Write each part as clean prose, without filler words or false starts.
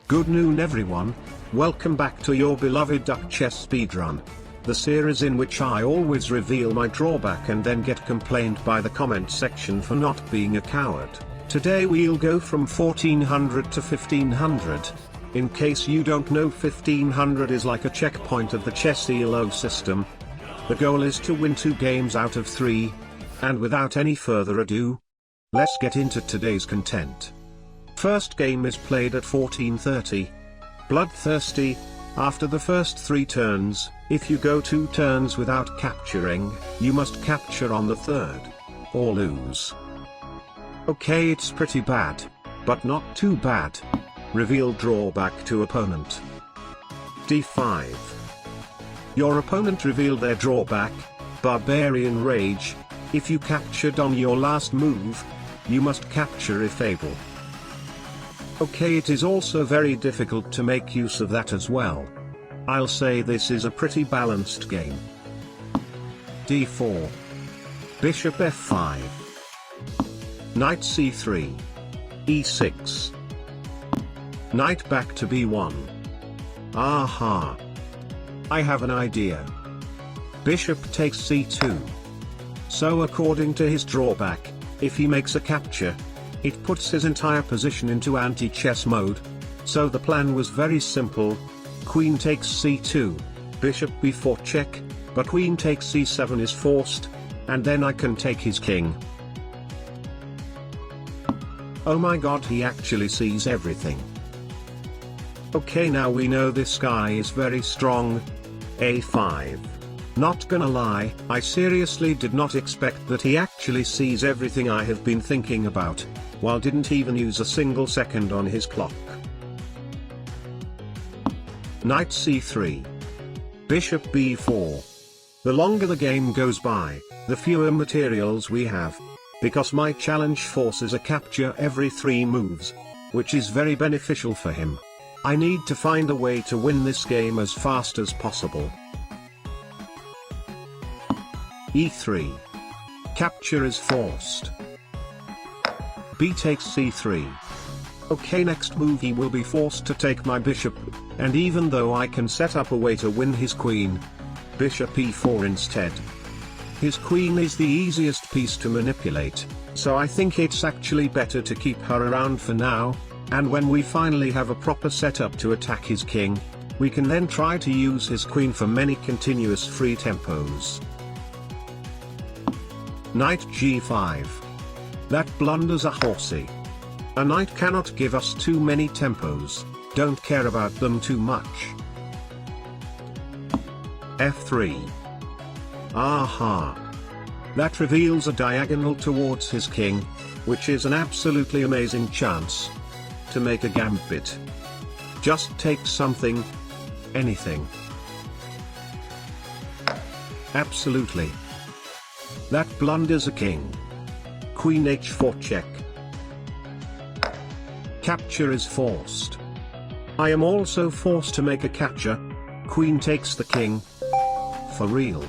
Good noon everyone, welcome back to your beloved Duck Chess Speedrun. The series in which I always reveal my drawback and then get complained by the comment section for not being a coward. Today we'll go from 1400 to 1500. In case you don't know, 1500 is like a checkpoint of the chess ELO system. The goal is to win 2 games out of 3. And without any further ado, let's get into today's content. First game is played at 1430. Bloodthirsty. After the first 3 turns, if you go 2 turns without capturing, you must capture on the 3rd. Or lose. Okay, it's pretty bad. But not too bad. Reveal drawback to opponent. D5. Your opponent revealed their drawback, Barbarian Rage. If you captured on your last move, you must capture if able. Okay, it is also very difficult to make use of that as well. I'll say this is a pretty balanced game. D4. Bishop F5. Knight C3. E6. Knight back to B1. Aha! I have an idea. Bishop takes C2. So according to his drawback, if he makes a capture, it puts his entire position into anti-chess mode. So the plan was very simple. Queen takes C2, Bishop B4 check, but Queen takes C7 is forced, and then I can take his king. Oh my god, he actually sees everything. Okay, now we know this guy is very strong. A5. Not gonna lie, I seriously did not expect that he actually sees everything I have been thinking about, while didn't even use a single second on his clock. Knight C3. Bishop B4. The longer the game goes by, the fewer materials we have. Because my challenge forces a capture every 3 moves, which is very beneficial for him. I need to find a way to win this game as fast as possible. E3. Capture is forced. B takes C3. Okay, next move he will be forced to take my bishop, and even though I can set up a way to win his queen, Bishop E4 instead. His queen is the easiest piece to manipulate, so I think it's actually better to keep her around for now, and when we finally have a proper setup to attack his king, we can then try to use his queen for many continuous free tempos. Knight G5. That blunders a horsey. A knight cannot give us too many tempos, don't care about them too much. F3. Aha! That reveals a diagonal towards his king, which is an absolutely amazing chance to make a gambit. Just take something, anything. Absolutely. That blunders a king. Queen H4 check. Capture is forced. I am also forced to make a capture. Queen takes the king. For real.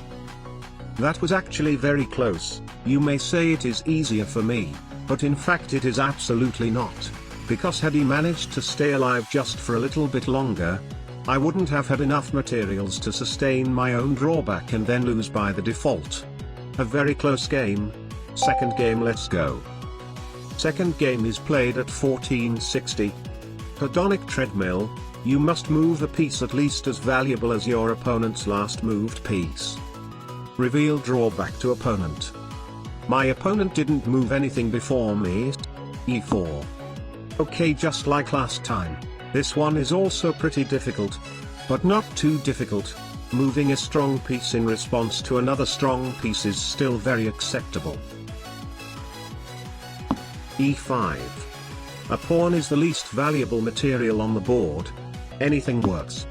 That was actually very close. You may say it is easier for me, but in fact it is absolutely not. Because had he managed to stay alive just for a little bit longer, I wouldn't have had enough materials to sustain my own drawback and then lose by the default. A very close game. Second game, let's go. Second game is played at 1460. Hedonic treadmill. You must move a piece at least as valuable as your opponent's last moved piece. Reveal drawback to opponent. My opponent didn't move anything before me. E4. Okay, just like last time, this one is also pretty difficult. But not too difficult. Moving a strong piece in response to another strong piece is still very acceptable. E5. A pawn is the least valuable material on the board. Anything works.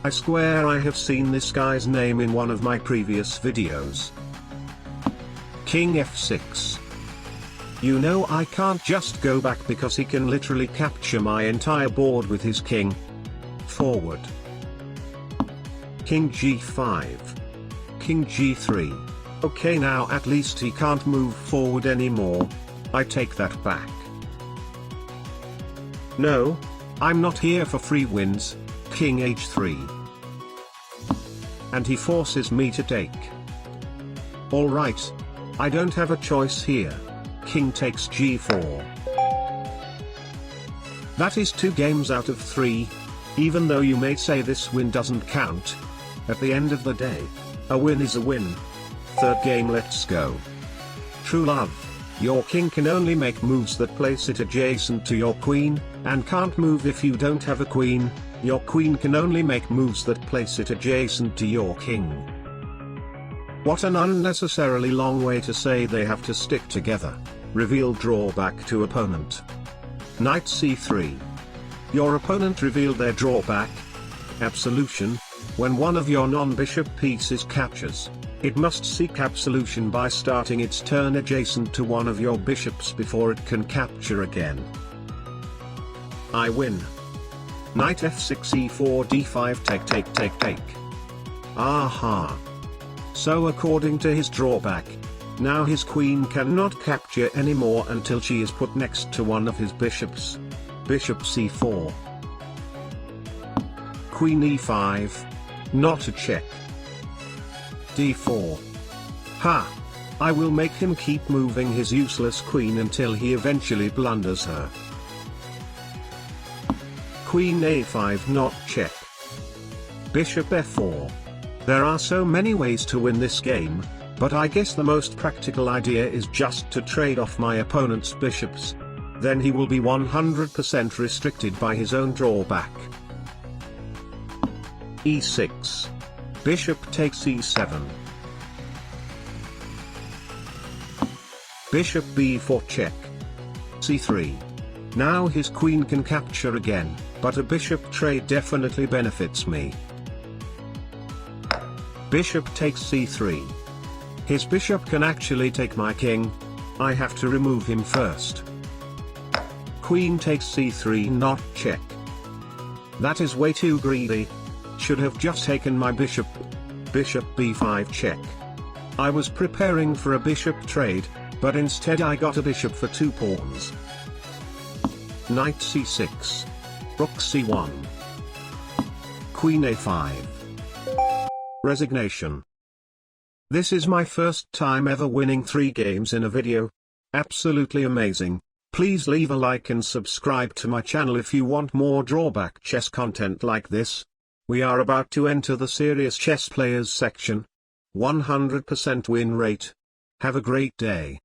I swear I have seen this guy's name in one of my previous videos. King F6. You know I can't just go back because he can literally capture my entire board with his king. Forward. King G5. king g3. Okay, now at least he can't move forward anymore. I take that back. No, I'm not here for free wins. King h3. And he forces me to take. Alright. I don't have a choice here. King takes g4. That is 2 games out of 3. Even though you may say this win doesn't count. At the end of the day, a win is a win. Third game, let's go. True love. Your king can only make moves that place it adjacent to your queen, and can't move if you don't have a queen. Your queen can only make moves that place it adjacent to your king. What an unnecessarily long way to say they have to stick together. Reveal drawback to opponent. Knight c3. Your opponent revealed their drawback. Absolution. When one of your non-bishop pieces captures, it must seek absolution by starting its turn adjacent to one of your bishops before it can capture again. I win. Knight f6 e4 d5 take. Aha. So according to his drawback, now his queen cannot capture anymore until she is put next to one of his bishops. Bishop c4. Queen e5. Not a check. d4. Ha! I will make him keep moving his useless queen until he eventually blunders her. Queen a5 not check. Bishop f4. There are so many ways to win this game, but I guess the most practical idea is just to trade off my opponent's bishops. Then he will be 100% restricted by his own drawback. e6. Bishop takes e7. Bishop b4 check. c3. Now his queen can capture again, but a bishop trade definitely benefits me. Bishop takes c3. His bishop can actually take my king. I have to remove him first. Queen takes c3 not check. That is way too greedy. Should have just taken my bishop. Bishop b5 check. I was preparing for a bishop trade, but instead I got a bishop for 2 pawns. Knight c6. Rook c1. Queen a5. Resignation. This is my first time ever winning 3 games in a video. Absolutely amazing. Please leave a like and subscribe to my channel if you want more drawback chess content like this. We are about to enter the serious chess players section. 100% win rate. Have a great day.